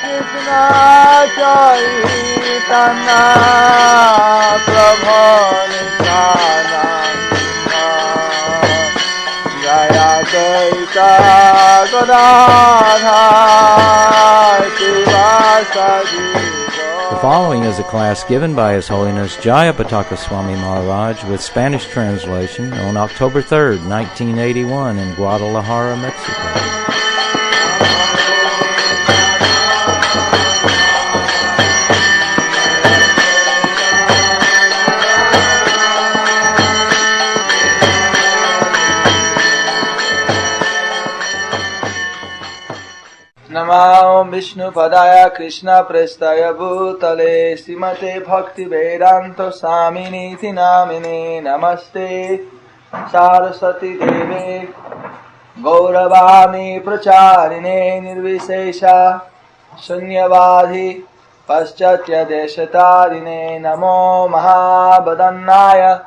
Krishna Caitanya Prabhu Nityananda Jayapataka Swami Maharaj. The following is a class given by His Holiness Jayapataka Swami Maharaj with Spanish translation on October 3rd, 1981 in Guadalajara, Mexico. Namo Vishnu Padaya Krishna Prestaya Bhutale Srimate Bhakti Vedanta Swamini Namine Namaste Saraswati Deve Gauravani Pracharine Nirvisesha Shunyavadhi Paschatya Deshatarine Namo Mahabadannaya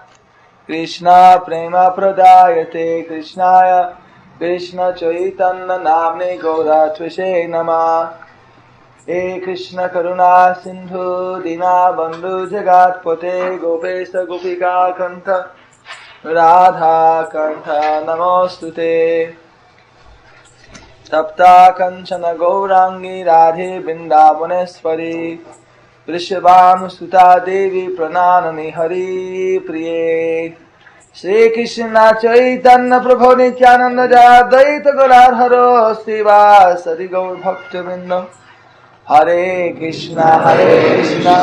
Krishna Prema Pradayate Krishnaya Krishna Chaitanya Namne Gaura Tvishe Nama He Krishna Karuna Sindhu Dina Bandhu Jagat Pote Gopesa Gopika Kanta Radha Kanta Namostute Tapta Kanchana Gaurangi Radhe Bindavaneshwari Vrishabhanu Suta Devi Prananani Hari Priye Shri Krishna Chaitanya Prabhu Nityananda Jayadvaita Galadhara Srivasadi Gaur Bhaktivinoda Hare Krishna Krishna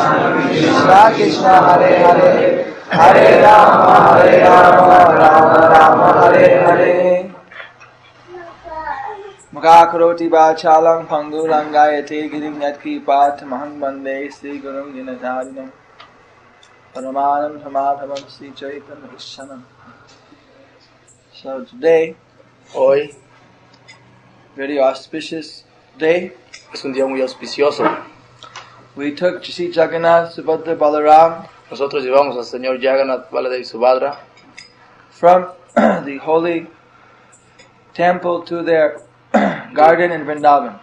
Krishna Hare Hare Hare Rama Rama Rama Hare Hare Mukhakaroti Vachalam Pangurangayate Giring Yatki Path Mahang Bande Sri Gurum Dinatarinam Paramanam Samadhavam Sri Chaitanya Krishnam. So today, Hoy very auspicious day, es un día muy auspicioso. we took Sri Jagannath, Subhadra, Balaram Nosotros llevamos al Señor Jagannath, Baladev y Subhadra from the holy temple to their garden in Vrindavan.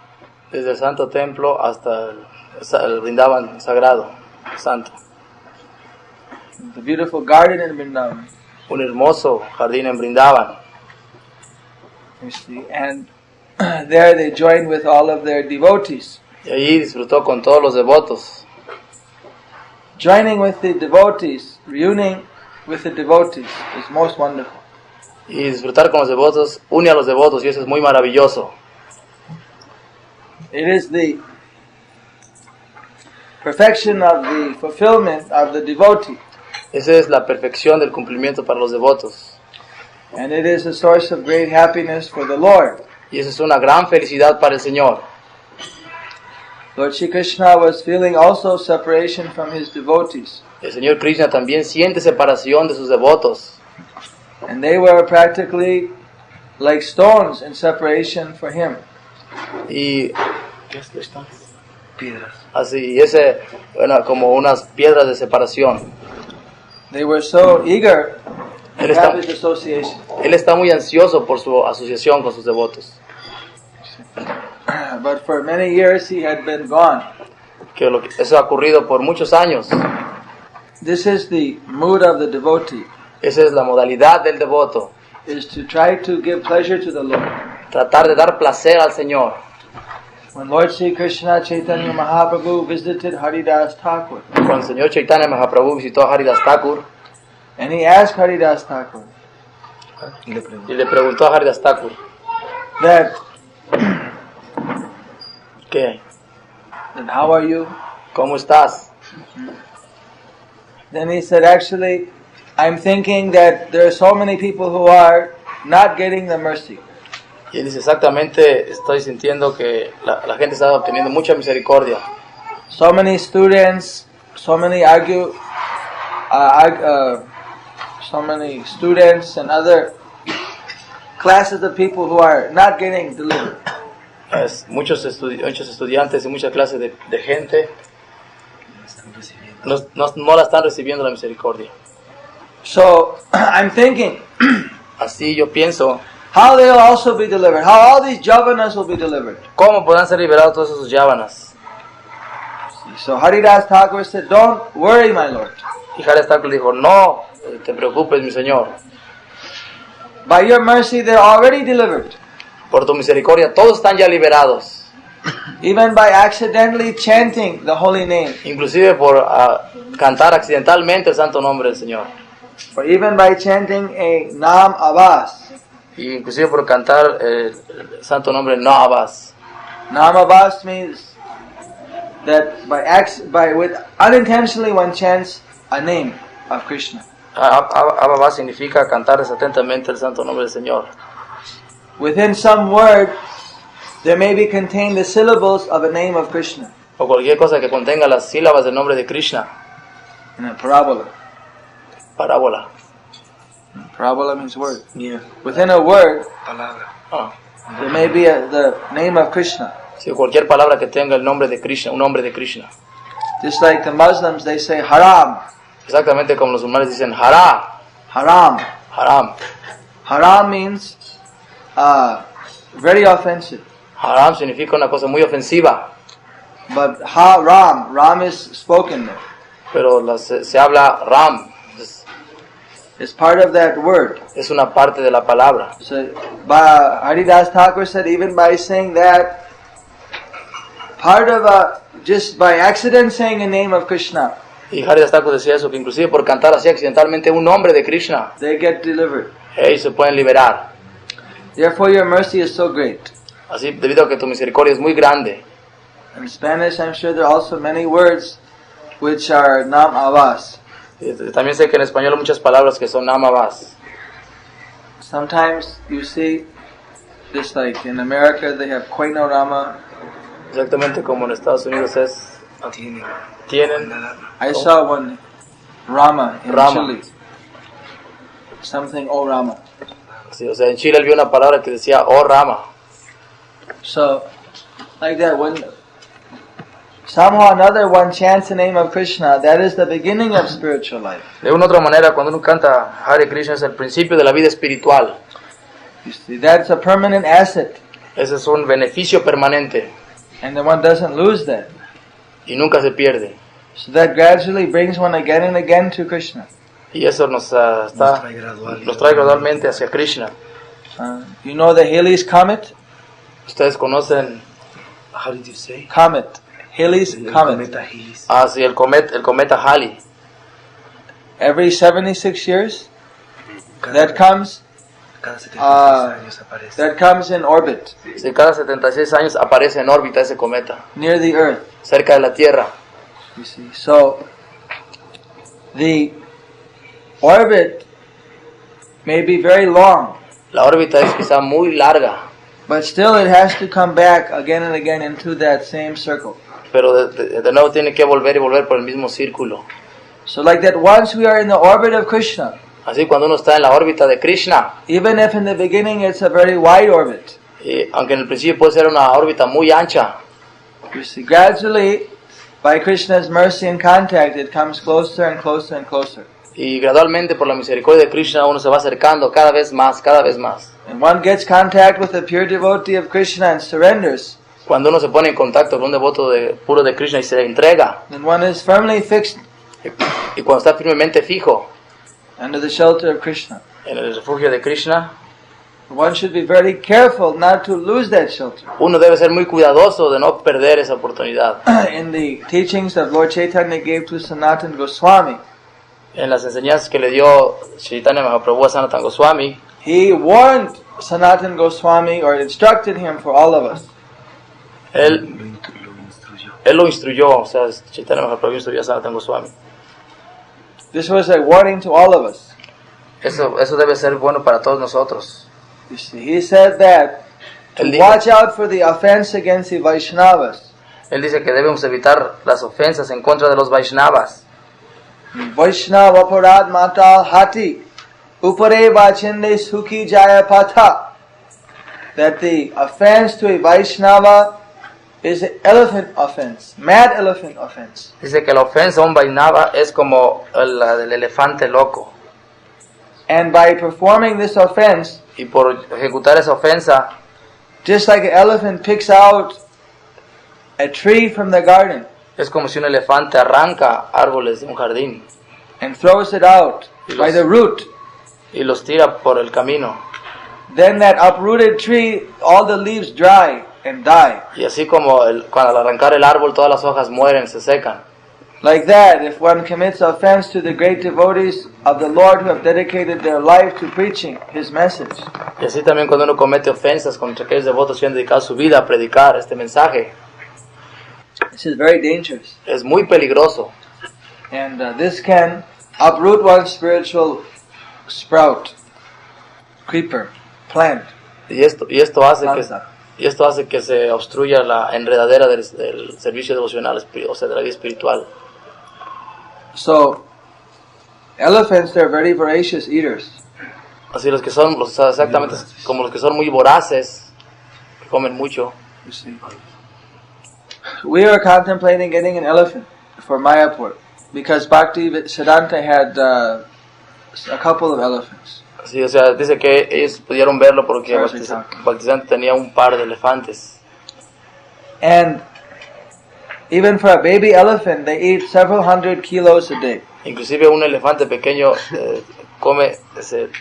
desde el Santo Templo hasta el Vrindavan sagrado, santo. The beautiful garden in Vrindavan. Un hermoso jardín en Vrindavan. You see, and there they joined with all of their devotees. Y allí disfrutó con todos los devotos. Joining with the devotees, reuniting with the devotees is most wonderful. Y disfrutar con los devotos une a los devotos y eso es muy maravilloso. It is the perfection of the fulfillment of the devotee. Esa es la perfección del cumplimiento para los devotos. And it is a source of great happiness for the Lord. Y eso es una gran felicidad para el Señor. Lord Shri Krishna was feeling also separation from his devotees. El Señor Krishna también siente separación de sus devotos. And they were practically like stones in separation for him. Y así, bueno, como unas piedras de separación. They were so eager to Él have his association. Él está muy ansioso por su asociación con sus devotos. But for many years he had been gone. Eso ha ocurrido por muchos años. This is the mood of the devotee, Esa es la modalidad del devoto. is to try to give pleasure to the Lord. Tratar de dar placer al Señor. When Lord Shri Krishna Caitanya Mahaprabhu visited Haridas Thakur, Cuando el Señor Chaitanya Mahaprabhu visitó a Haridas Thakur and he asked Haridas Thakur y le preguntó a Haridas Thakur that how are you? ¿cómo estás? Then he said, actually, I'm thinking that there are so many people who are not getting the mercy. Y él dice, exactamente, estoy sintiendo que la gente está obteniendo mucha misericordia. So many students, so many so many students and other classes of people who are not getting delivered. Muchos estudiantes y muchas clases de gente no la están recibiendo la misericordia. So I'm thinking Así yo pienso how they'll also be delivered, how all these javanas will be delivered. ¿Cómo podrán ser liberados todos esos yavanas? So Haridas Thakur said, don't worry, my Lord. Y Haridas Thakur dijo, no te preocupes, mi Señor. By your mercy, they're already delivered. Por tu misericordia, todos están ya liberados. Even by accidentally chanting the holy name. Inclusive por cantar accidentalmente el santo nombre del Señor. Or even by chanting a Nam Avas. Y inclusive por cantar el santo nombre No Abbas. Nam Avas means that unintentionally one chants a name of Krishna. Abbas significa cantar desatentamente el santo nombre del Señor. Within some word, there may be contained the syllables of a name of Krishna. O cualquier cosa que contenga las sílabas del nombre de Krishna. In a parabola. Parábola. Parabola means word. Yeah. Within a word, there may be the name of Krishna. Sí, cualquier palabra que tenga el nombre de Krishna, un nombre de Krishna. Just like the Muslims, they say haram. Exactamente como los musulmanes dicen haram. Haram. Haram. Haram means very offensive. Haram significa una cosa muy ofensiva. But Ram is spoken there. Pero se habla Ram. It's part of that word. Es una parte de la palabra. So, Haridas Thakur said, even by saying that, part of just by accident saying a name of Krishna, y Haridas Thakur decía eso, que inclusive por cantar así accidentalmente un nombre de Krishna, they get delivered. Ellos se pueden liberar. Therefore your mercy is so great. Así, debido a que tu misericordia es muy grande. In Spanish, I'm sure there are also many words which are Nam Avas. También sé que en español hay muchas palabras que son Nam Avas. Sometimes you see, just like in America, they have Koino Rama. Exactamente como en Estados Unidos es. Tienen. I saw one Rama in Rama. Chile. Something O Rama. Sí, o sea, en Chile él vio una palabra que decía O Rama. So, like that, when somehow or another one chants the name of Krishna, that is the beginning of spiritual life. De una u otra manera, cuando uno canta Hare Krishna es el principio de la vida espiritual. You see, that's a permanent asset. Ese es un beneficio permanente. And the one doesn't lose that. Y nunca se pierde. So that gradually brings one again and again to Krishna. Y eso nos trae gradualmente hacia Krishna. You know the Halley's Comet? Ustedes conocen. How did you say? Comet. Halley's Comet. Ah, sí, el cometa Halley. Every 76 years, that comes in orbit. Sí, cada 76 años aparece en órbita ese cometa. Near the Earth. Cerca de la Tierra. You see, so the orbit may be very long. La órbita es quizá muy larga. But still it has to come back again and again into that same circle. Pero de nuevo tiene que volver y volver por el mismo círculo. So like that, once we are in the orbit of Krishna, Así cuando uno está en la órbita de Krishna, even if in the beginning it's a very wide orbit, y aunque en el principio puede ser una órbita muy ancha, you see, gradually, by Krishna's mercy and contact, it comes closer and closer and closer. y gradualmente por la misericordia de Krishna uno se va acercando cada vez más, cada vez más. And one gets contact with a pure devotee of Krishna and surrenders, Cuando uno se pone en contacto con un devoto puro de Krishna y se entrega, then one is firmly fixed y cuando está firmemente fijo under the shelter of Krishna. en el refugio de Krishna, One should be very careful not to lose that shelter. uno debe ser muy cuidadoso de no perder esa oportunidad. In the teachings that Lord Caitanya gave to Sanatana Goswami, En las enseñanzas que le dio Chaitanya Mahaprabhu a Sanatana Goswami, he warned Sanatana Goswami or instructed him for all of us. él lo instruyó, o sea, Chaitanya Mahaprabhu instruyó a Sanatana Goswami. This was a warning to all of us. Eso debe ser bueno para todos nosotros. You see, he said that to Él dijo- watch out for the offense against the Vaishnavas. Él dice que debemos evitar las ofensas en contra de los Vaishnavas. Vaishnava Parad Matal Hati Upare Vachinde Sukhi Jayapataka. That the offense to a Vaishnava is an elephant offense, mad elephant offense. Dice que la ofensa a un Vaishnava es como la del elefante loco. And by performing this offense, y por ejecutar esa ofensa, just like an elephant picks out a tree from the garden es como si un elefante arranca árboles de un jardín and throws it out by the root. y los tira por el camino. Then that uprooted tree, all the leaves dry and die. Y así como cuando al arrancar el árbol todas las hojas mueren, se secan. Like that, if one commits offense to the great devotees of the Lord who have dedicated their life to preaching His message, Y así también cuando uno comete ofensas contra aquellos devotos que han dedicado su vida a predicar este mensaje, this is very dangerous. es muy peligroso. And this can uproot one's spiritual sprout, creeper, plant. Y esto hace Planta. que se obstruya la enredadera del servicio devocional, o sea, de la vida espiritual. So, elephants, they're very voracious eaters. Así exactamente como los que son muy voraces, que comen mucho. You see. We are contemplating getting an elephant for Mayapur because Bhakti Siddhanta had a couple of elephants. Sí, o sea, dice que ellos pudieron verlo porque Claro, sí, Bhaktisiddhanta tenía un par de elefantes. And even for a baby elephant, they eat several hundred kilos a day. Inclusive un elefante pequeño come 100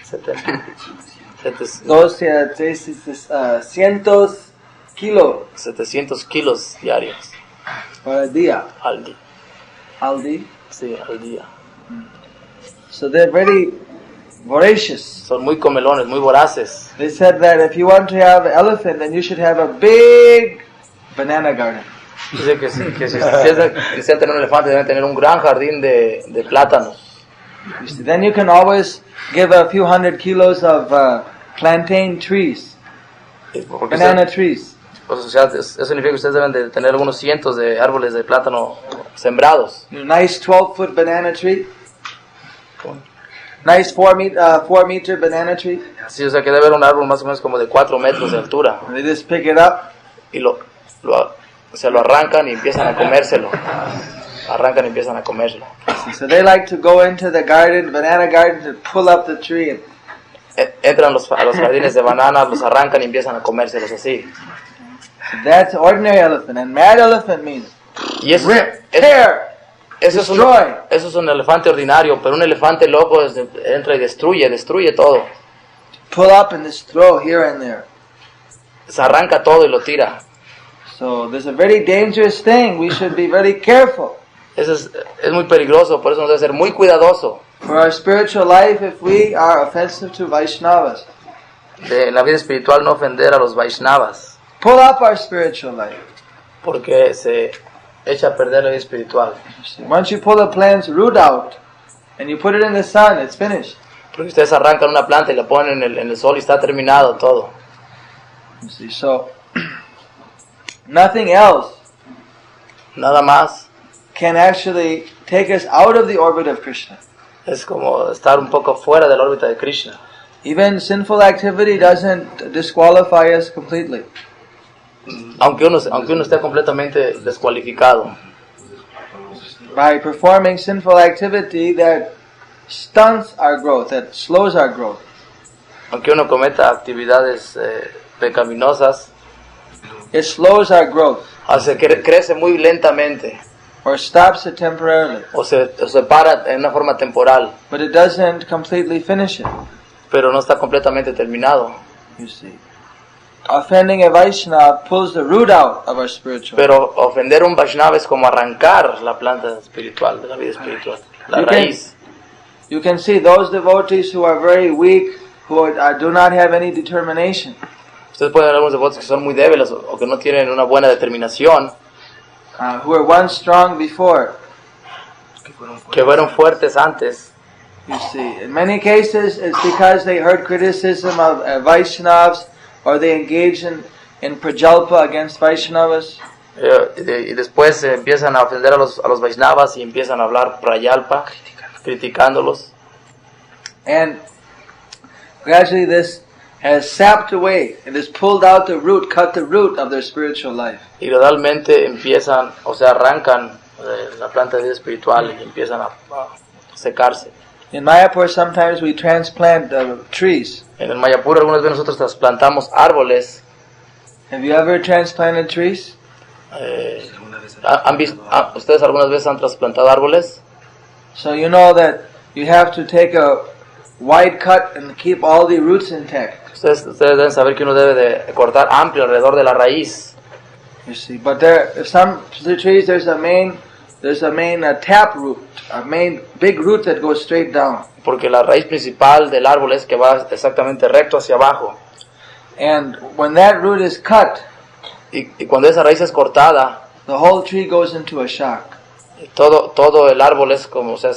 kilos 700 kilos diarios for a día. al día. Al día. Sí, al día. So they're very voracious. Son muy comelones, muy voraces. They said that if you want to have an elephant, then you should have a big banana garden. Dice que si desean tener un elefante deben tener un gran jardín de plátanos. You see, then you can always give a few hundred kilos of plantain trees, banana trees. O sea, eso significa que ustedes deben de tener algunos cientos de árboles de plátano sembrados. A nice 12-foot banana tree. Nice 4-meter banana tree. Sí, o sea que debe haber un árbol más o menos como de 4 metros de altura. And they just pick it up. Y lo arrancan y empiezan a comérselo. Arrancan y empiezan a comérselo. So they like to go into the garden, banana garden, to pull up the tree. And Entran a los jardines de bananas, los arrancan y empiezan a comérselos así. that's ordinary elephant. And mad elephant means Y rip, tear, eso destroy. es un elefante ordinario, pero un elefante loco entra y destruye todo. Pull up and just throw here and there. Se arranca todo y lo tira. So this is a very dangerous thing. We should be very careful. Eso es muy peligroso, por eso nos debe ser muy cuidadoso. For our spiritual life, if we are offensive to Vaishnavas, En la vida espiritual no ofender a los Vaishnavas, pull up our spiritual life. porque se echa a perder la vida espiritual. Once you pull the plant's root out and you put it in the sun, it's finished. Porque ustedes arrancan una planta y la ponen en el sol y está terminado todo. You see, so nothing else Nada más can actually take us out of the orbit of Krishna. es como estar un poco fuera de la órbita de Krishna. Even sinful activity doesn't disqualify us completely. Aunque uno esté completamente descualificado. By performing sinful activity that stunts our growth, that slows our growth. Aunque uno cometa actividades pecaminosas, It slows our growth hace que crece muy lentamente or stops it temporarily, o se para en una forma temporal, but it doesn't completely finish it. pero no está completamente terminado. You see, offending a Vaishnava pulls the root out of our spiritual. Pero ofender a un Vaishnava es como arrancar la planta espiritual, de la vida espiritual, la You raíz. You can see those devotees who are very weak, who do not have any determination. Ustedes pueden ver algunos devotos que son muy débiles o que no tienen una buena determinación, Who were once strong before. que fueron fuertes antes. You see, in many cases it's because they heard criticism of Vaishnavas or they engaged in prajalpa against Vaishnavas. Y después empiezan a ofender a los Vaishnavas y empiezan a hablar prayalpa, criticándolos. And gradually this has sapped away and has pulled out the root, cut the root of their spiritual life. Y gradualmente empiezan, o sea, arrancan la planta de vida espiritual y empiezan a secarse. In Mayapur sometimes we transplant trees. En el Mayapur algunas veces nosotros trasplantamos árboles. Have you ever transplanted trees? ¿Ustedes algunas veces han trasplantado árboles? So you know that you have to take a wide cut and keep all the roots intact. Ustedes deben saber que uno debe de cortar amplio alrededor de la raíz. You see, but there some trees there's a main tap root, a main big root that goes straight down. Porque la raíz principal del árbol es que va exactamente recto hacia abajo. And when that root is cut, y cuando esa raíz es cortada, the whole tree goes into a shock. Todo el árbol es como, o sea,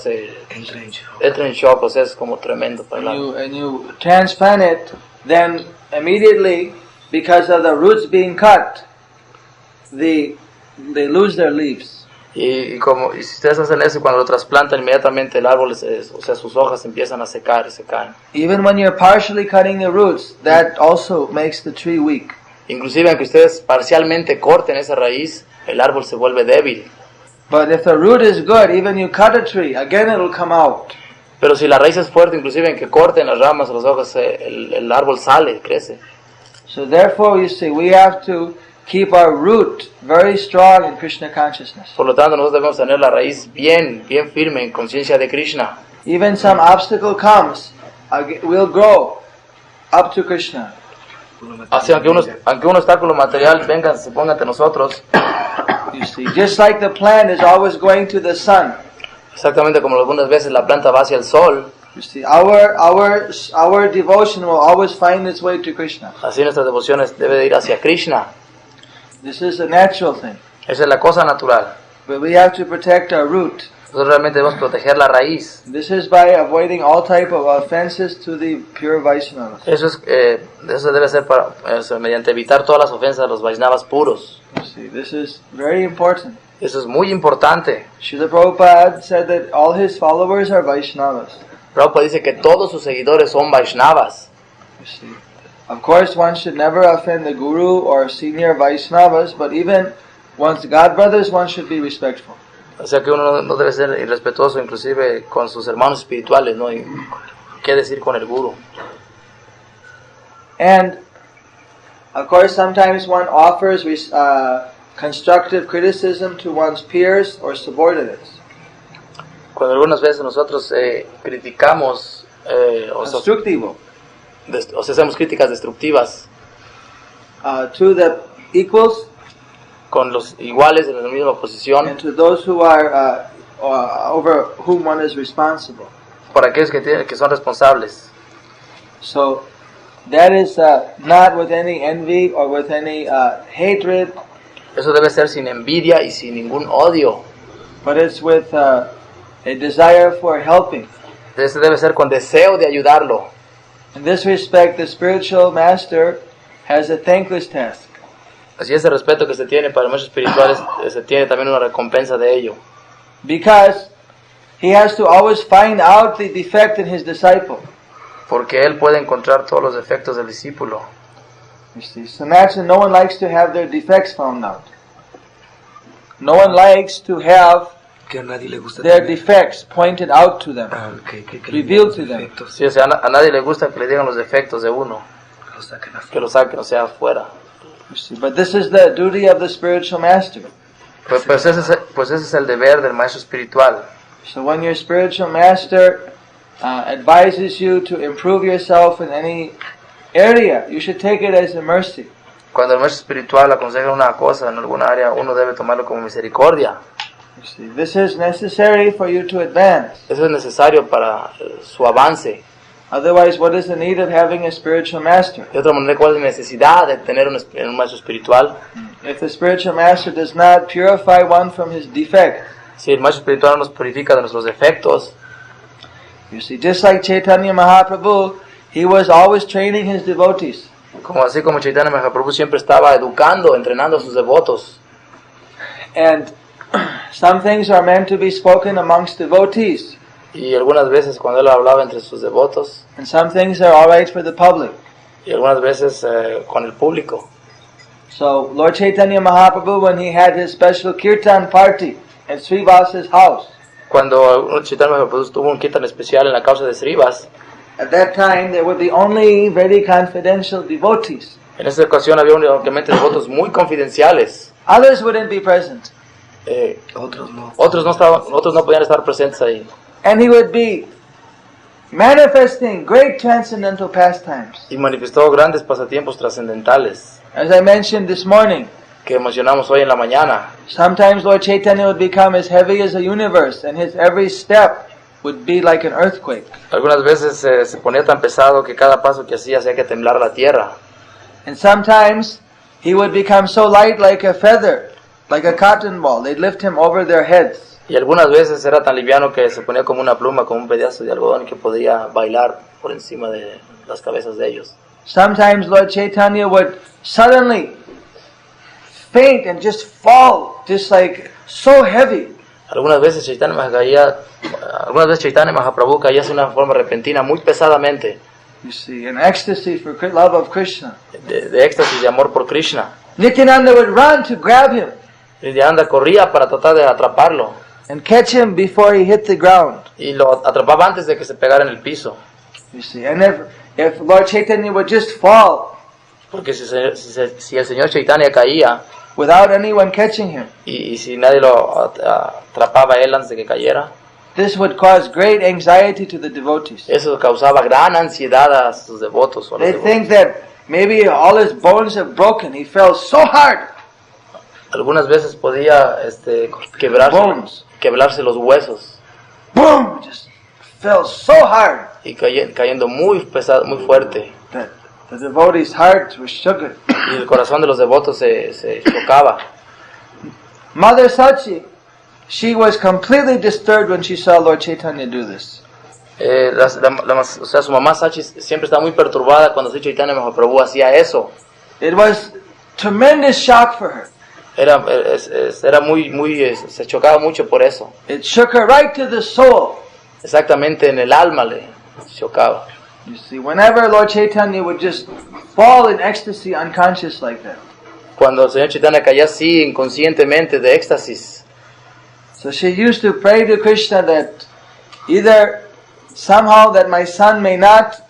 entra en shock, o sea, es como tremendo para el árbol. And you transplant it, then immediately, because of the roots being cut, they lose their leaves. Y si ustedes hacen eso, cuando lo trasplantan, inmediatamente el árbol, o sea, sus hojas empiezan a secar, se caen. Even when you're partially cutting the roots, that also makes the tree weak. Inclusive aunque ustedes parcialmente corten esa raíz, el árbol se vuelve débil. But if the root is good, even you cut a tree, again it'll come out. Pero si la raíz es fuerte, inclusive en que corten las ramas o las hojas, el árbol sale, crece. So therefore, you see, we have to keep our root very strong in Krishna consciousness. Por lo tanto, nosotros debemos tener la raíz bien firme en conciencia de Krishna. Even some obstacle comes, we'll grow up to Krishna. Así, aunque un obstáculo material venga, se ponga ante nosotros. You see, just like the plant is always going to the sun. Exactamente como algunas veces la planta va hacia el sol. You see, our devotion will always find its way to Krishna. Así nuestras devociones debe de ir hacia Krishna. This is a natural thing. Esa es la cosa natural. But we have to protect our root. Nosotros realmente debemos proteger la raíz. This is by avoiding all type of offenses to the pure Vaishnavas. Eso debe ser mediante evitar todas las ofensas a los Vaishnavas puros. You see, this is very important. Eso es muy importante. Srila Prabhupada said that all his followers are Vaishnavas. Prabhupada dice que todos sus seguidores son Vaishnavas. You see, of course, one should never offend the Guru or senior Vaishnavas, but even one's godbrothers, one should be respectful. O sea que uno no debe ser irrespetuoso, inclusive con sus hermanos espirituales, ¿no? Y qué decir con el Guru. And of course, sometimes one offers constructive criticism to one's peers or subordinates. Cuando algunas veces nosotros criticamos Constructivo. o sea, hacemos críticas destructivas to the equals, con los iguales en la misma posición, and to those who are over whom one is responsible. para aquellos que son responsables. So that is not with any envy or with any hatred, Eso debe ser sin envidia y sin ningún odio. but it's with a desire for helping. Eso debe ser con deseo de ayudarlo. In this respect, the spiritual master has a thankless task. Así ese respeto que se tiene para los maestros espirituales, se tiene también una recompensa de ello. Because he has to always find out the defect in his disciple. Porque él puede encontrar todos los defectos del discípulo. You see, so naturally no one likes to have their defects found out. No one likes to have Que a nadie le gusta their tener- defects pointed out to them, que revealed to them. defectos, Sí, o sea, a nadie le gusta que le digan los defectos de uno, que los saquen afuera. que lo saquen, o sea, afuera. You see, but this is the duty of the spiritual master. Pues ese es el deber del maestro espiritual. So when your spiritual master advises you to improve yourself in any area, you should take it as a mercy. Cuando el maestro espiritual aconseja una cosa en alguna área, uno debe tomarlo como misericordia. You see, this is necessary for you to advance. Eso es necesario para su avance. Otherwise, what is the need of having a spiritual master? De otra manera, ¿cuál es la necesidad de tener un maestro espiritual? If the spiritual master does not purify one from his defect, Si el maestro espiritual nos purifica de nuestros defectos, you see, just like Caitanya Mahaprabhu, he was always training his devotees. así como Chaitanya Mahaprabhu siempre estaba educando, entrenando a sus devotos. And some things are meant to be spoken amongst devotees, Y algunas veces cuando él hablaba entre sus devotos, and some things are all right for the public. y algunas veces con el público. So Lord Chaitanya Mahaprabhu, when he had his special kirtan party at Srivasa's house, Cuando Chaitanya Mahaprabhu tuvo un kirtan especial en la causa de Srivas, at that time there would be only very confidential devotees. En esta ocasión había únicamente devotos muy confidenciales. Others wouldn't be present. Otros no. Otros no podían estar presentes ahí. And he would be manifesting great transcendental pastimes. Y manifestó grandes pasatiempos trascendentales As I mentioned this morning, que mencionamos hoy en la mañana. sometimes Lord Chaitanya would become as heavy as a universe, and his every step would be like an earthquake. Algunas veces se ponía tan pesado que cada paso que hacía que temblar la tierra. And sometimes he would become so light like a feather, like a cotton ball. They'd lift him over their heads. Y algunas veces era tan liviano que se ponía como una pluma, como un pedazo de algodón que podía bailar por encima de las cabezas de ellos. Sometimes Lord Chaitanya would suddenly faint and just fall, just like so heavy. Algunas veces Chaitanya Mahaprabhu caía de una forma repentina, muy pesadamente, You see, in ecstasy for love of Krishna. de éxtasis de amor por Krishna. Nityananda would run to grab him Y Nityananda corría para tratar de atraparlo and catch him before he hit the ground. y lo atrapaba antes de que se pegara en el piso. You see, and if Lord Chaitanya would just fall Porque si el señor Chaitanya caía without anyone catching him, y si nadie lo atrapaba a él antes de que cayera, this would cause great anxiety to the devotees. eso causaba gran ansiedad a sus devotos. O a los They devotos. think that maybe all his bones have broken. He fell so hard. Algunas veces podía quebrarse los huesos Boom! Just fell so hard y cayendo muy pesado, muy fuerte. that the devotees' hearts were shook. Y el corazón de los devotos se chocaba. Mother Sachi, she was completely disturbed when she saw Lord Chaitanya do this. O sea, su mamá Sachi siempre estaba muy perturbada cuando Sri Chaitanya Mahaprabhu hacía eso. It was tremendous shock for her. Se chocaba mucho por eso. It shook her right to the soul. Exactamente en el alma le chocaba. You see, whenever Lord Chaitanya would just fall in ecstasy unconscious like that. Cuando el señor Chaitanya caía así inconscientemente de éxtasis, So she used to pray to Krishna that either somehow that my son may not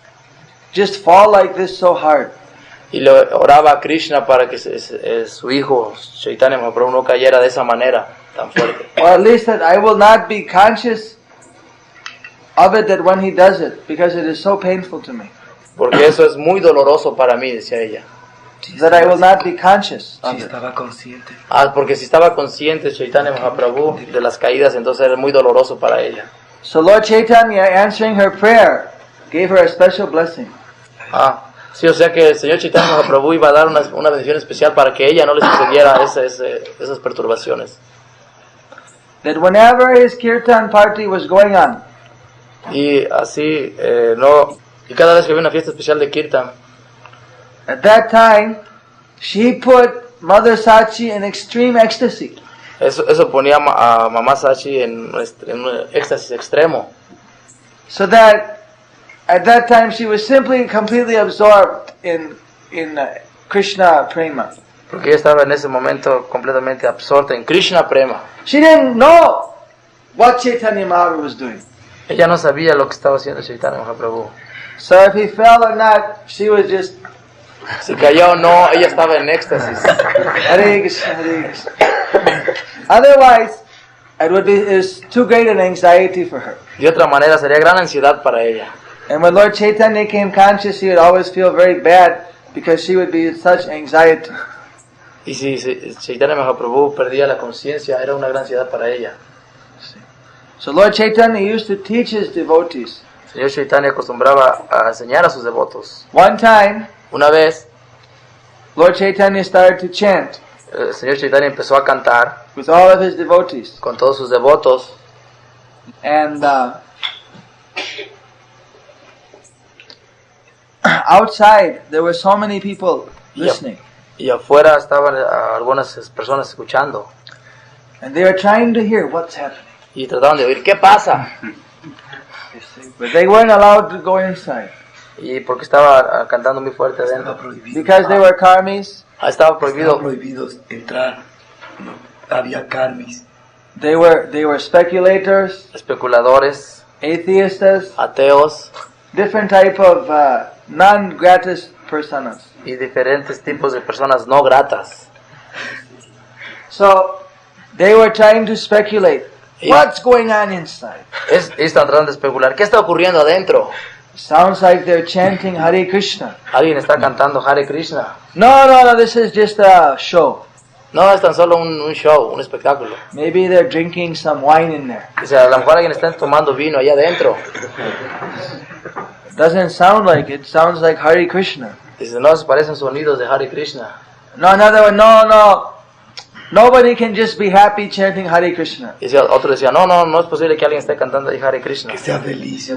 just fall like this so hard. y le oraba a Krishna para que su hijo Chaitanya Mahaprabhu no cayera de esa manera tan fuerte. Or at least that I will not be conscious of it that when he does it, because it is so painful to me. Porque eso es muy doloroso para mí, decía ella. That I will not be conscious of Sí it. estaba consciente. Porque si estaba consciente Chaitanya Mahaprabhu de las caídas, entonces era muy doloroso para ella. So Lord Chaitanya, answering her prayer, gave her a special blessing. Sí, o sea que el señor Chaitanya Mahaprabhu iba a dar una bendición especial para que ella no le sucediera esas perturbaciones. That whenever his kirtan party was going on, Y así, y cada vez que había una fiesta especial de Kirtan, at that time, she put Mother Sachi in extreme ecstasy. eso ponía a mamá Sachi en un éxtasis extremo. So that at that time she was simply completely absorbed in Krishna prema. Porque ella estaba en ese momento completamente absorta en Krishna Prema. She didn't know what Chaitanya Mahaprabhu was doing. Ella no sabía lo que estaba haciendo Chaitanya Mahaprabhu. So if he fell or not, she was just Si cayó o no, ella estaba en éxtasis. Hare Krishna, Hare Krishna. Otherwise, it was too great an anxiety for her. De otra manera, sería gran ansiedad para ella. And when Lord Chaitanya came conscious, he would always feel very bad because she would be in such anxiety. Y si Chaitanya Mahaprabhu perdía la conciencia, era una gran ansiedad para ella. So Lord Chaitanya used to teach his devotees. El señor Chaitanya acostumbraba a enseñar a sus devotos. One time, Una vez, Lord Chaitanya started to chant el señor Chaitanya empezó a cantar with all of his devotees. con todos sus devotos. And outside, there were so many people listening. Y afuera estaban algunas personas escuchando. And they were trying to hear what's happening. Y trataban de oír, ¿qué pasa? But they weren't allowed to go inside. Y porque estaba cantando muy fuerte Estaba adentro. prohibido. Because they were karmis. Estaba prohibido. Estaba prohibido entrar. No, había karmis. They were speculators, Especuladores, atheists, ateos, different type of non-gratis personas. Y diferentes tipos de personas no gratas. So they were trying to speculate. What's going on inside? Están tratando de especular. ¿Qué está ocurriendo adentro? Sounds like they're chanting Hare Krishna. Alguien está cantando Hare Krishna. No, this is just a show. No, es tan solo un show, un espectáculo. Maybe they're drinking some wine in there. O sea, a lo mejor alguien está tomando vino allá adentro. Doesn't sound like it. Sounds like Hare Krishna. Dice, no, se parecen sonidos de Hare Krishna. No, another one. No. Nobody can just be happy chanting Hare Krishna. Y otro decía, no es posible que alguien esté cantando ahí Hare Krishna. Que sea feliz.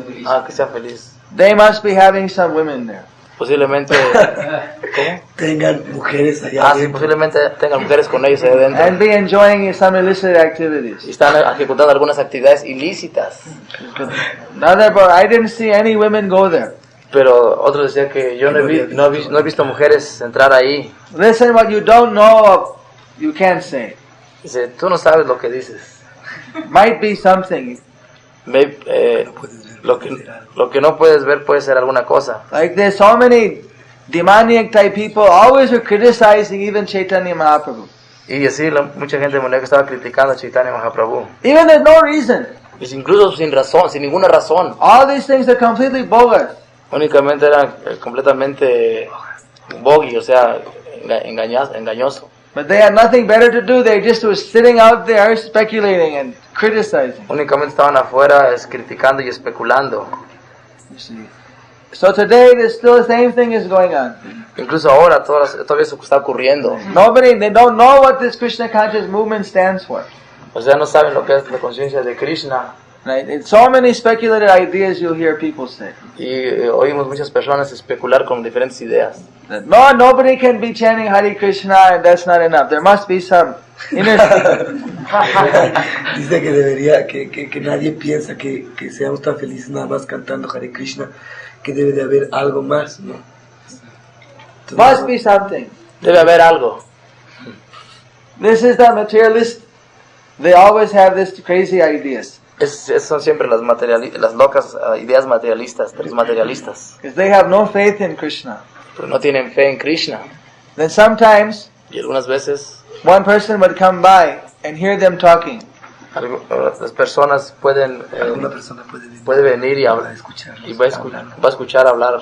Que sea feliz. They must be having some women there. Posiblemente ¿cómo? Tengan mujeres allá sí, posiblemente tengan mujeres con ellos allá adentro. And be enjoying some illicit activities. Y están ejecutando algunas actividades ilícitas. Another, but I didn't see any women go there. Pero otro decía que yo no he visto mujeres entrar ahí. Listen, what you don't know, you can't say. Dice, tú no sabes lo que dices. Might be something. Lo que no puedes ver puede ser alguna cosa. Like there's so many demoniac type people always are criticizing even Caitanya Mahaprabhu. Y así mucha gente que estaba criticando a Chaitanya Mahaprabhu. Even there's no reason. Y incluso sin razón, sin ninguna razón. All these things are completely bogus. Únicamente era completamente bogi, o sea, engañoso. But they had nothing better to do. They just were sitting out there speculating and criticizing. Únicamente estaban afuera criticando y especulando. You see. So today there's still the same thing is going on. Incluso ahora todavía eso está ocurriendo. They don't know what this Krishna conscious movement stands for. O sea, no saben lo que es la conciencia de Krishna. Right? It's so many speculative ideas you'll hear people say. Y oímos muchas personas especular con diferentes ideas. That, no, nobody can be chanting Hare Krishna and that's not enough. There must be some inner Dice que debería, que nadie piensa que seamos tan felices nada más cantando Hare Krishna, que debe de haber algo más, ¿no? Entonces, must be something. Debe haber algo. This is the materialist. They always have this crazy ideas. Son siempre las locas ideas materialistas, de los materialistas. Because they have no faith in Krishna. Pero no tienen fe en Krishna. Then sometimes, Y algunas veces, one person would come by and hear them talking. las personas alguna persona puede venir y hablar, y va a escuchar hablar.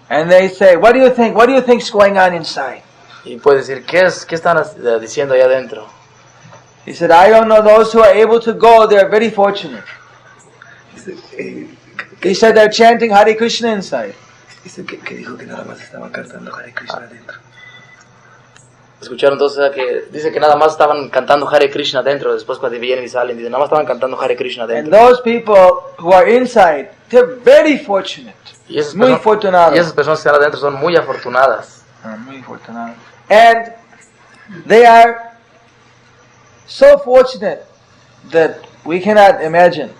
And they say, what do you think? What do you think's going on inside? Y puede decir, ¿qué están diciendo allá adentro? He said, I don't know. Those who are able to go, they're very fortunate. He said they're chanting Hare Krishna inside. Dice que dijo que nada más estaban cantando Hare Krishna adentro. Escucharon entonces que dice que nada más estaban cantando Hare Krishna dentro, después cuando vienen y salen, dice, nada más estaban cantando Hare Krishna And dentro. those people who are inside, they're very fortunate. Y esas Muy afortunados. personas que están adentro son muy afortunadas. Muy afortunados. And they are so fortunate that we cannot imagine.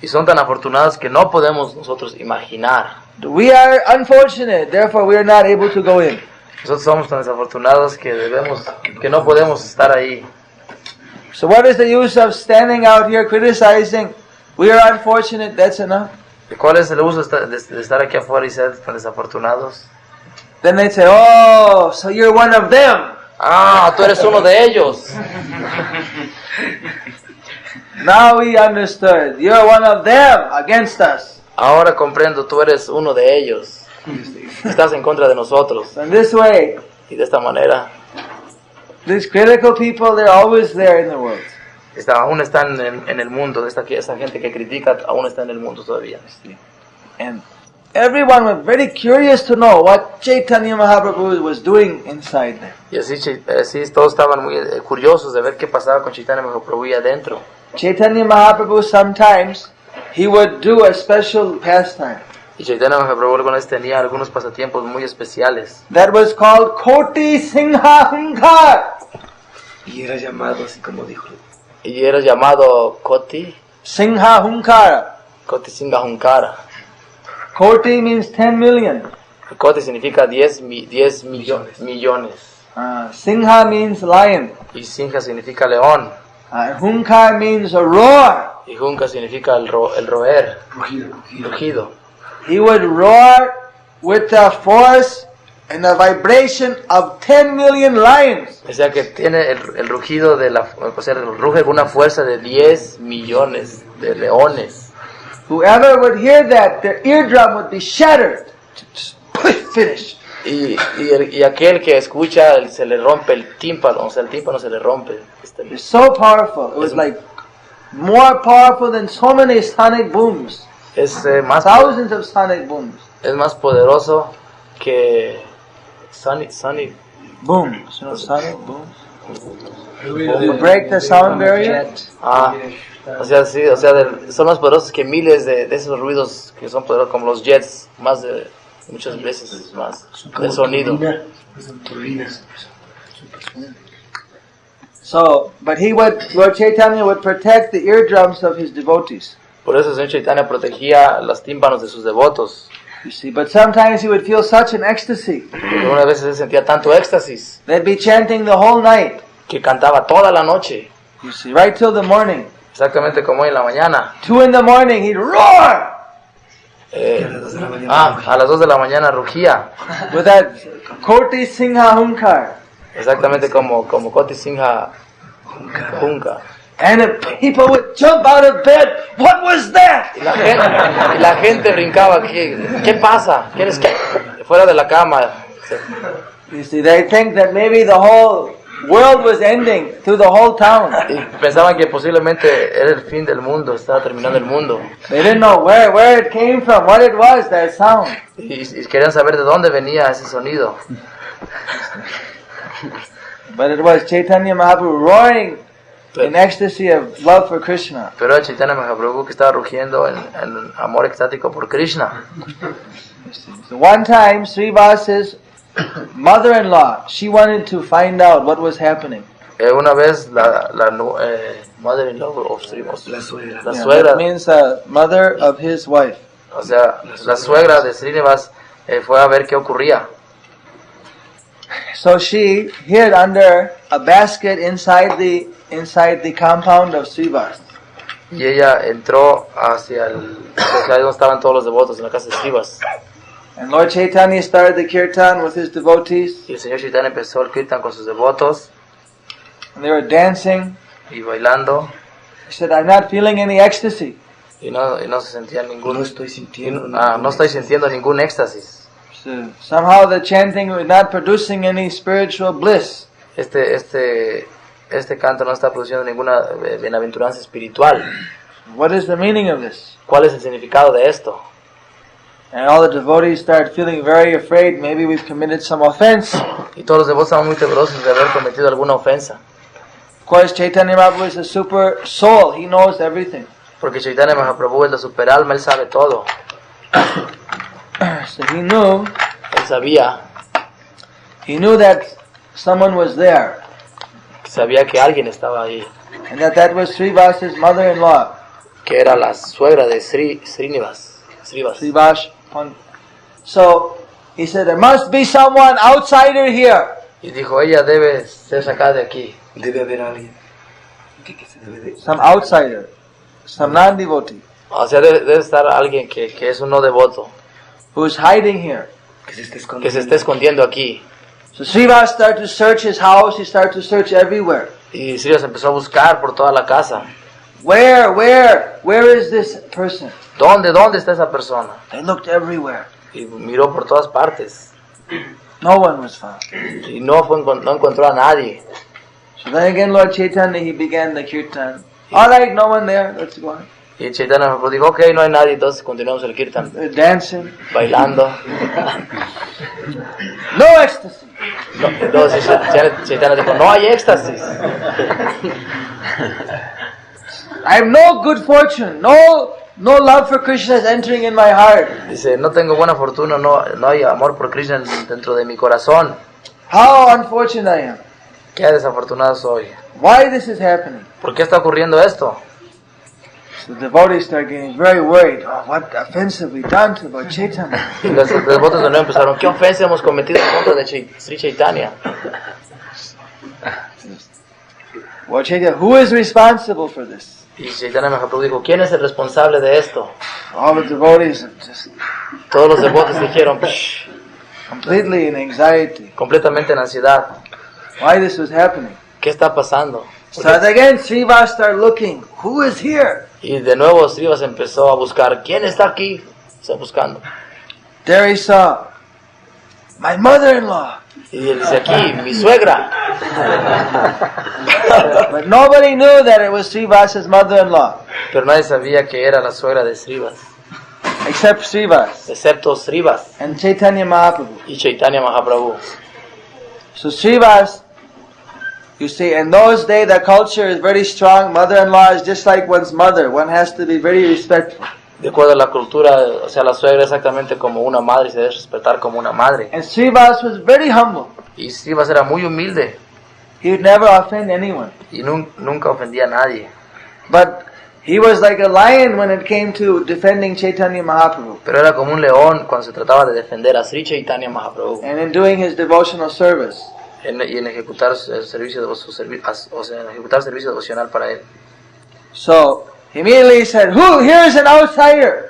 Y son tan afortunadas que no podemos nosotros imaginar. We are unfortunate, therefore we are not able to go in. Nosotros somos tan desafortunados que no podemos estar ahí. So what is the use of standing out here criticizing? We are unfortunate, that's enough. ¿Y cuál es el uso de estar aquí afuera y ser tan desafortunados? Then they say, oh, so you're one of them. Tú eres uno de ellos. Now we understood. You're one of them against us. Ahora comprendo, tú eres uno de ellos. Estás en contra de nosotros. So in this way, Y de esta manera, these critical people, they're always there in the world. aún están en el mundo. Esta gente que critica aún está en el mundo todavía. And everyone was very curious to know what Caitanya Mahaprabhu was doing inside there. Y así todos estaban muy curiosos de ver qué pasaba con Chaitanya Mahaprabhu ahí adentro. Caitanya Mahaprabhu sometimes, he would do a special pastime. Y Chaitanya Mahaprabhu alguna vez tenía algunos pasatiempos muy especiales. That was called Koti Singha Hunkar. Y era llamado así como dijo. Y era llamado Koti Singha Hunkara. Singha Hunkara. Koti means 10 million. Koti significa 10 millones. Singha means lion. Y Singha significa león. Hunkar means a roar. Y Hunka significa el roer. Rugido. Rugido. he would roar with the force and the vibration of 10 million lions. O sea que tiene el rugido de o sea, ruge con una fuerza de 10 millones de leones. Whoever would hear that, their eardrum would be shattered. Finish. Y aquel que escucha se le rompe el tímpano, o sea, el tímpano se le rompe. It's so powerful. It was like more powerful than so many sonic booms. Es más thousands of sonic booms. Es más poderoso que sonic booms. You know, sonic booms. Break the sound barrier. O sea, sí, o sea, son más poderosos que miles de esos ruidos que son poderosos, como los jets, más de muchas veces más de sonido. So, but Lord Chaitanya would protect the eardrums of his devotees. Por eso el Señor Chaitanya protegía los tímpanos de sus devotos. You see, but sometimes he would feel such an ecstasy. Porque una vez se sentía tanto éxtasis. They'd be chanting the whole night. Que cantaba toda la noche. You see, right till the morning. Exactamente como hoy en la mañana. 2 in the morning, he'd roar. A las 2 de la mañana rugía. With that Koti Singha Hunkar. Exactamente como Koti Singha Hunka. And the people would jump out of bed. What was that? Y la gente brincaba. ¿Qué pasa? ¿Quieres que fuera de la cama? You see, they think that maybe the whole world was ending through the whole town. Y pensaban que posiblemente era el fin del mundo, estaba terminando el mundo. They didn't know where it came from, what it was, that sound. Y querían saber de dónde venía ese sonido. But it was Chaitanya Mahaprabhu roaring in ecstasy of love for Krishna. Pero era Chaitanya Mahaprabhu que estaba rugiendo en amor extático por Krishna. So one time, Srivasa's mother-in-law, she wanted to find out what was happening. Una vez la mother-in-law of Srivas, la suegra. That means mother of his wife. O sea, la suegra de Srinivas fue a ver qué ocurría. So she hid under a basket inside the compound of Srivas. Y ella entró hacia donde estaban todos los devotos en la casa de Srivas. And Lord Chaitanya started the kirtan with his devotees. Y el Señor Chaitanya empezó el kirtan con sus devotos. And they were dancing. Y bailando. He said, I'm not feeling any ecstasy. Y no se sentía ningún. No estoy sintiendo. No estoy sintiendo ningún éxtasis. So somehow the chanting was not producing any spiritual bliss. Este canto no está produciendo ninguna bienaventuranza espiritual. What is the meaning of this? ¿Cuál es el significado de esto? And all the devotees start feeling very afraid. Maybe we've committed some offense. Y todos los devotos estaban muy temerosos de haber cometido alguna ofensa. Of course, Chaitanya Mahaprabhu is a super soul. He knows everything. Porque Chaitanya Mahaprabhu es la superalma, él sabe todo. So he knew. Él sabía. He knew that someone was there. Sabía que alguien estaba ahí. And that was Srivasa's mother-in-law. Que era la suegra de Srinivas. Srivas. So he said, there must be someone outsider here. Y dijo, ella debe ser sacada de aquí. Debe haber alguien. Some outsider. Some non-devotee. O sea, debe estar alguien que es un no devoto. Who's hiding here. Que se esté escondiendo aquí. So Srivas started to search his house. He started to search everywhere. Y Srivas empezó a buscar por toda la casa. Where is this person? ¿Dónde está esa persona? They looked everywhere. Y miró por todas partes. No one was found. Y no encontró a nadie. So then again, Lord Chaitanya, he began the kirtan. All right, no one there. Let's go on. Y Chaitanya dijo, ok, no hay nadie, entonces continuamos el kirtan. Dancing. Bailando. No ecstasy. No, entonces Chaitanya dijo, no hay éxtasis. I have no good fortune. No love for Krishna is entering in my heart. Dice, no tengo buena fortuna, no hay amor por Krishna dentro de mi corazón. How unfortunate I am. Qué desafortunado soy. Why this is happening? ¿Por qué está ocurriendo esto? So the devotees start getting very worried. Oh, what offense have we done to Lord Chaitanya? Y los devotos de nuevo empezaron, ¿qué ofensa hemos cometido en contra de Sri Chaitanya? Lord Chaitanya, who is responsible for this? Y Chaitanya Mahaprabhu dijo, ¿quién es el responsable de esto? All the devotees are just Todos los devotos dijeron, "Psh", completely in anxiety. completamente en ansiedad. Why this was happening? ¿Qué está pasando? So again, Srivas started looking. Who is here? Y de nuevo Srivas empezó a buscar, ¿quién está aquí? Está buscando. There he saw my mother-in-law. Y él dice, aquí, mi suegra. But nobody knew that it was Srivas's mother-in-law, Pero nadie sabía que era la suegra de Srivas, except Srivas excepto Srivas and Caitanya Mahaprabhu. y Chaitanya Mahaprabhu. So Srivas, you see, in those days the culture is very strong. Mother-in-law is just like one's mother. One has to be very respectful. De acuerdo a la cultura, o sea, la suegra es exactamente como una madre y se debe respetar como una madre. And Srivas was very humble. Y Srivas era muy humilde He would never offend anyone. y nunca ofendía a nadie. But he was like a lion when it came to defending Chaitanya Mahaprabhu Pero era como un león cuando se trataba de defender a Sri Chaitanya Mahaprabhu and in doing his devotional service. y en ejecutar el servicio en ejecutar servicio devocional para él. So immediately he said, "Who? Here is an outsider.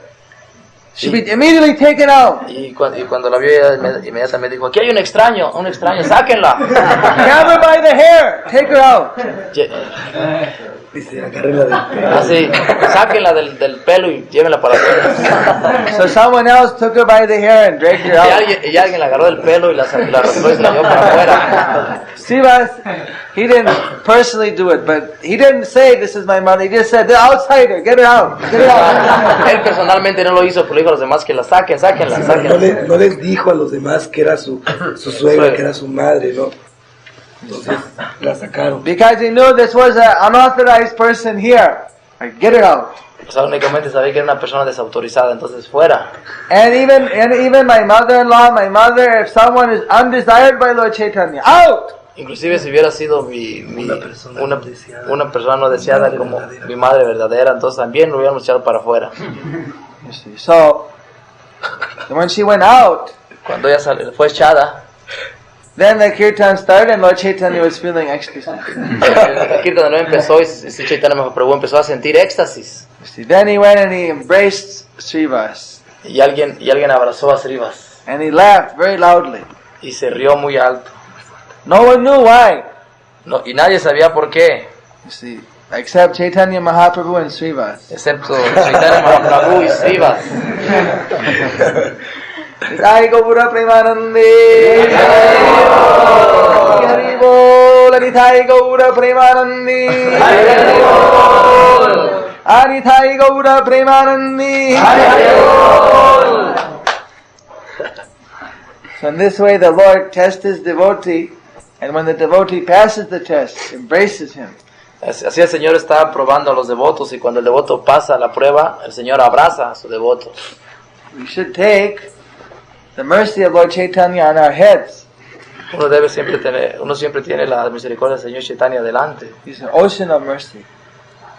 Should be immediately taken out. Y cuando la vio inmediatamente dijo, aquí hay un extraño, sáquenla. Grab her by the hair. Take her out." Dice, agárrenla del pelo. Así, sáquenla del pelo y llévenla para afuera. So someone else took her by the hair and dragged her Y out. alguien la agarró del pelo y la arrastró y se la llevó para afuera. Srivas, he didn't personally do it, but he didn't say, "This is my mother." He just said, "The outsider, get her out, get her out." Él personalmente no lo hizo, pero le dijo a los demás que la sáquenla. No les dijo a los demás que era su suegra, que era su madre, ¿no? Entonces la sacaron. Because he knew this was an unauthorized person here. Like, get her out. O sea, únicamente sabía que era una persona desautorizada, entonces fuera. And even my mother-in-law, my mother, if someone is undesired by Lord Chaitanya, out! Inclusive si hubiera sido una persona no deseada como mi madre verdadera, entonces también lo hubiéramos echado para afuera. You see. So, when she went out, Cuando ella fue echada, then the kirtan started and Lord Chaitanya was feeling ecstasy. aquí cuando empezó y Chaitanya Mahaprabhu empezó a sentir éxtasis. You see. Then he went and he embraced Srivas. Y alguien abrazó a Srivas And he laughed very loudly. y se rió muy alto. No one knew why. No, y nadie sabía por qué, You see. Except Chaitanya Mahaprabhu and Srivas. excepto Chaitanya Mahaprabhu y Srivas. Nitai Gaura Premanande Hari Bol Nitai Gaura Premanande Nitai Gaura Premanande. So in this way the Lord tests his devotee, and when the devotee passes the test, embraces him. Así el Señor está probando a los devotos y cuando el devoto pasa la prueba, el Señor abraza a su devoto. We should take the mercy of Lord Chaitanya on our heads. Uno siempre tiene la misericordia del Señor Chaitanya delante. He's an ocean of mercy.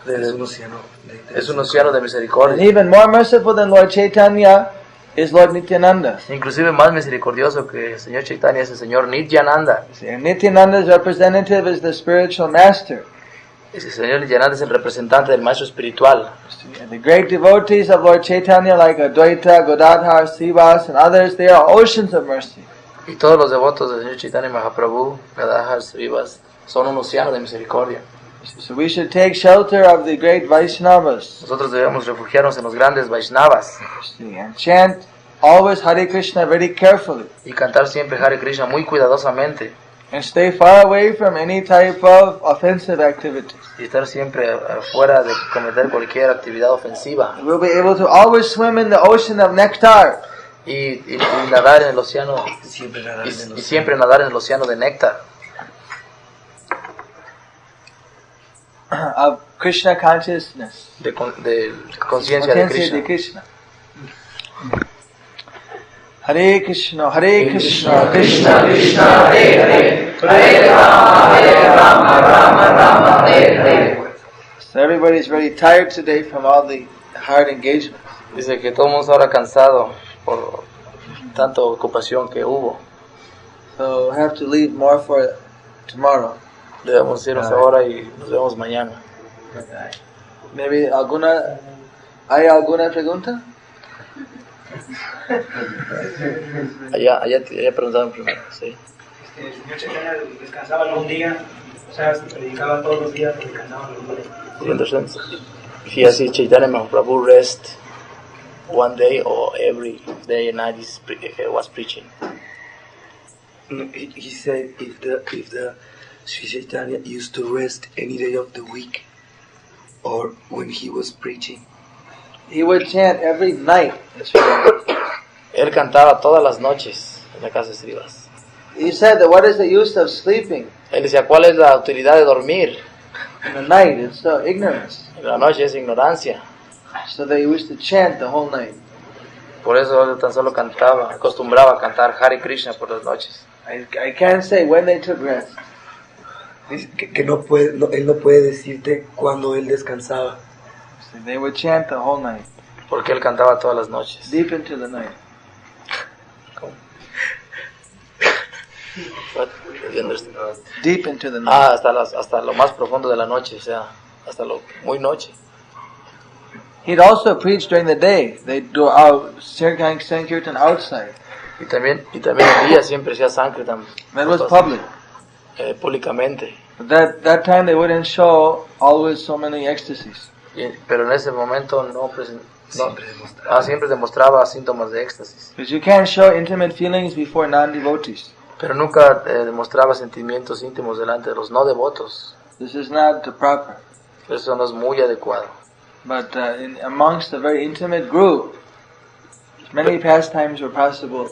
Es un océano de And misericordia. even more merciful than Lord Chaitanya is Lord Nityananda. Inclusive más misericordioso que el Señor Chaitanya es el Señor Nityananda. And Nityananda's representative is the spiritual master. El Señor Nityananda es el representante del maestro espiritual. And the great devotees of Lord Chaitanya like Advaita, Godadhar, Srivas and others, they are oceans of mercy. Y todos los devotos del Señor Chaitanya Mahaprabhu, Gadadhar, Srivas, son un océano de misericordia. So we should take shelter of the great Vaishnavas. Nosotros debemos refugiarnos en los grandes Vaishnavas And chant always Hare Krishna very carefully. y cantar siempre Hare Krishna muy cuidadosamente And stay far away from any type of offensive activities. y estar siempre fuera de cometer cualquier actividad ofensiva We'll be able to always swim in the ocean of nectar. y nadar en el océano y siempre nadar en el océano de néctar Of Krishna consciousness. de conciencia de Conciencia Krishna. Hare Krishna, Hare Krishna, Krishna Krishna Hare Hare, Hare Rama Rama Hare Hare. So everybody's very tired today from all the hard engagements. Dice que todo el mundo está ahora cansado por tanta ocupación que hubo. So we'll have to leave more for tomorrow. Debemos irnos ahora y nos vemos mañana. Maybe ¿hay alguna pregunta? Allá preguntaron primero, sí. El señor Chaitanya descansaba algún día, o sea, predicaba todos los días, descansaba algún día. You understand? If you see Chaitanya Mahaprabhu rest one day or every day and night was preaching. No, he said if the Sri Chaitanya used to rest any day of the week or when he was preaching. He would chant every night. Él cantaba todas las noches en la casa de Srivas. He said that what is the use of sleeping? Él decía, ¿cuál es la utilidad de dormir? In the night, it's ignorance. En la noche es ignorancia. So they used to chant the whole night. Por eso él tan solo acostumbraba a cantar Hare Krishna por las noches. I can't say when they took rest. Dice que no puede, él no puede decirte cuando él descansaba. So they would chant the whole night, Porque él cantaba todas las noches. deep into the night. What? You understand? Deep into the night. Hasta lo más profundo de la noche, o sea, hasta lo muy noche. He'd also preach during the day. They'd do Sankirtan outside. Y también el día siempre hacía Sankirtan. That was public. Públicamente. But that time they wouldn't show always so many ecstasies. Pero en ese momento siempre demostraba síntomas de éxtasis. Because you can't show intimate feelings before non-devotees. Pero nunca demostraba sentimientos íntimos delante de los no devotos. This is not proper. Eso no es muy adecuado. But amongst a very intimate group, many pastimes were possible.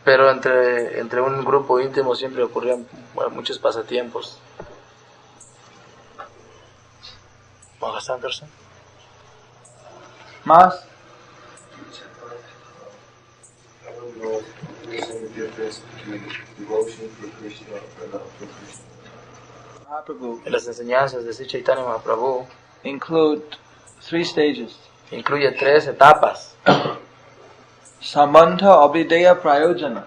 Pero entre un grupo íntimo siempre ocurrían muchos pasatiempos. Sankerson. Más? Mahaprabhu En las enseñanzas de Sri Chaitanya Mahaprabhu include 3 stages. incluye 3 etapas. Sambandha, Abhideya, Prayojana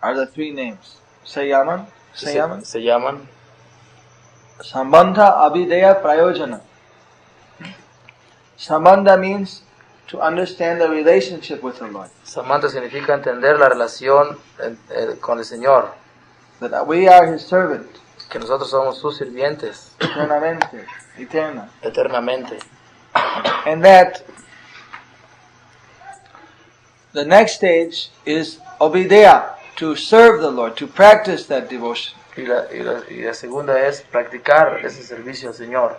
are the 3 names. Se llaman? Se llaman Sambandha, Abhideya, Prayojana. Sambandha means to understand the relationship with the Lord. Samantha significa entender la relación con el Señor, That we are His servant, que nosotros somos sus sirvientes eternamente, eterna. eternamente. And that the next stage is Abhideya, to serve the Lord, to practice that devotion. Y la segunda es practicar ese servicio al Señor.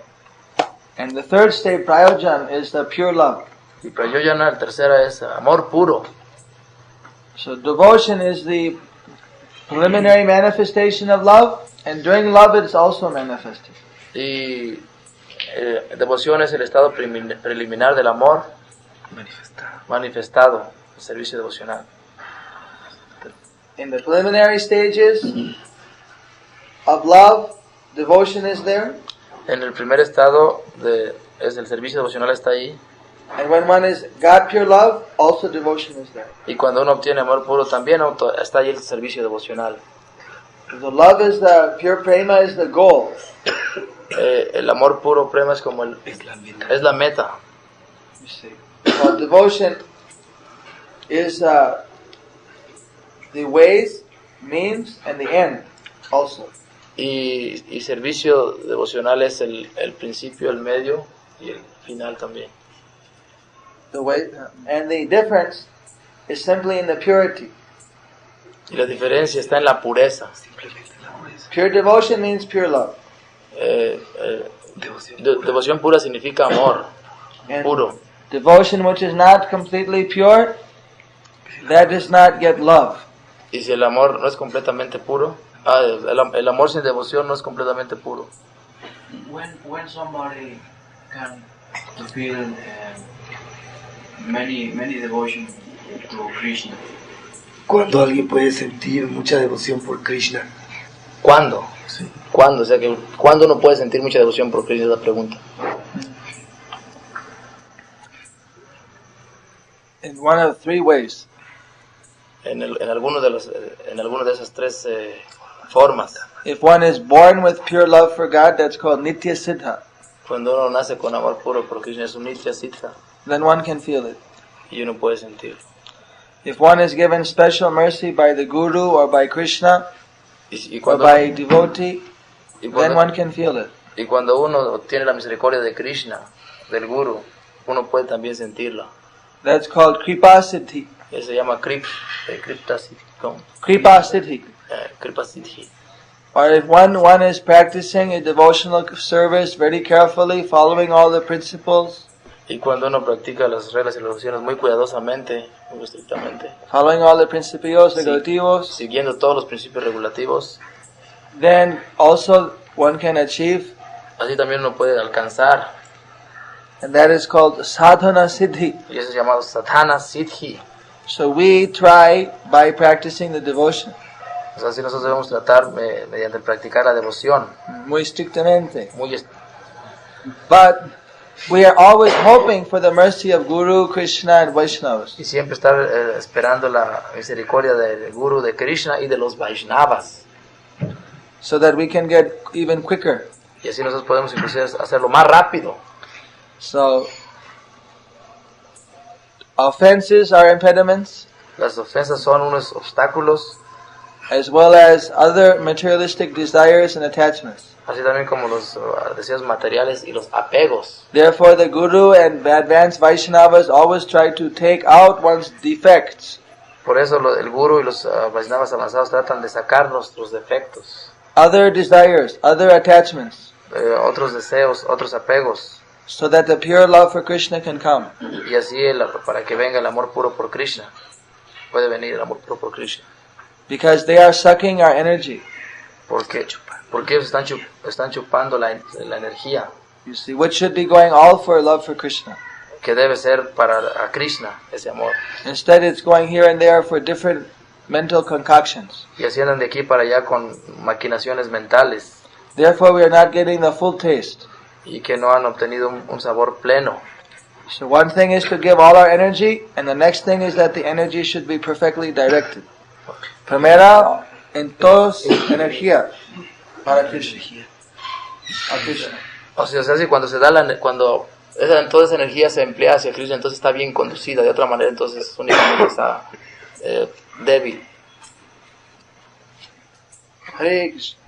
And the third stage, Prayojan, is the pure love. Y Prayojana, la tercera es amor puro. So devotion is the preliminary manifestation of love, and during love it is also manifested. Y devoción es el estado preliminar del amor manifestado, el servicio devocional. In the preliminary stages of love, devotion is there. En el primer estado es el servicio devocional está ahí. And when one is God pure love, also devotion is there. Y cuando uno obtiene amor puro también está ahí el servicio devocional. The love is the pure prema is the goal. El amor puro prema es como es la meta. You see. So devotion is the ways, means, and the end also. Y servicio devocional es el principio, el medio y el final también. The way, and the difference is simply in the purity. Y la diferencia está en la pureza. Pure devotion means pure love. Devoción pura significa amor And puro. devotion which is not completely pure, that does not get love. Y si el amor no es completamente puro, el amor sin devoción no es completamente puro. When somebody can feel many devotion to Krishna. Cuando alguien puede sentir mucha devoción por Krishna. ¿Cuándo? Sí. ¿Cuándo? O sea, ¿cuándo uno puede sentir mucha devoción por Krishna? Es la pregunta. In one of 3 ways. En alguno de esas 3 formas. If one is born with pure love for God, that's called Nitya Siddha. Cuando uno nace con amor puro por Krishna es un nitya siddha Then one can feel it. y uno puede sentir. If one is given special mercy by the Guru or by Krishna Y or cuando, by devotee, y then cuando, one can feel it. y cuando uno tiene la misericordia de Krishna, del Guru, uno puede también sentirla. That's called Kripa Siddhi. Eso se llama Kripta Siddhi. Kripa Siddhi. Kripa Siddhi. Or if one is practicing a devotional service very carefully, following all the principles, Y cuando uno practica las reglas y las oraciones muy cuidadosamente, muy estrictamente, following all the principios regulativos, siguiendo todos los principios regulativos, then also one can achieve, así también uno puede alcanzar, and that is called sadhana siddhi. y eso es llamado sadhana siddhi. So we try by practicing the devotion, O sea, así nosotros debemos tratar mediante practicar la devoción, muy estrictamente. muy But we are always hoping for the mercy of Guru, Krishna and Vaishnavas. y siempre estar esperando la misericordia del Guru, de Krishna y de los Vaishnavas. So that we can get even quicker. Y así nosotros podemos inclusive hacerlo más rápido. So, offenses are impediments, Las ofensas son unos obstáculos, as well as other materialistic desires and attachments. así también como los deseos materiales y los apegos. Therefore, the Guru and advanced Vaishnavas always try to take out one's defects, Por eso el Guru y los Vaishnavas avanzados tratan de sacar nuestros defectos, other desires, other attachments, otros deseos, otros apegos, so that the pure love for Krishna can come. y así para que venga el amor puro por Krishna. Puede venir el amor puro por Krishna. Because they are sucking our energy. Porque ellos están chupando la energía You see, which should be going all for love for Krishna. que debe ser para a Krishna, ese amor. Instead, it's going here and there for different mental concoctions. Y así andan de aquí para allá con maquinaciones mentales Therefore, we are not getting the full taste. y que no han obtenido un sabor pleno. So one thing is to give all our energy, and the next thing is that the energy should be perfectly directed. Primero, entonces, energía para Krishna. A Krishna. O sea, si cuando cuando toda esa energía se emplea hacia Krishna, entonces está bien conducida. De otra manera, entonces únicamente está débil. Hare Krishna.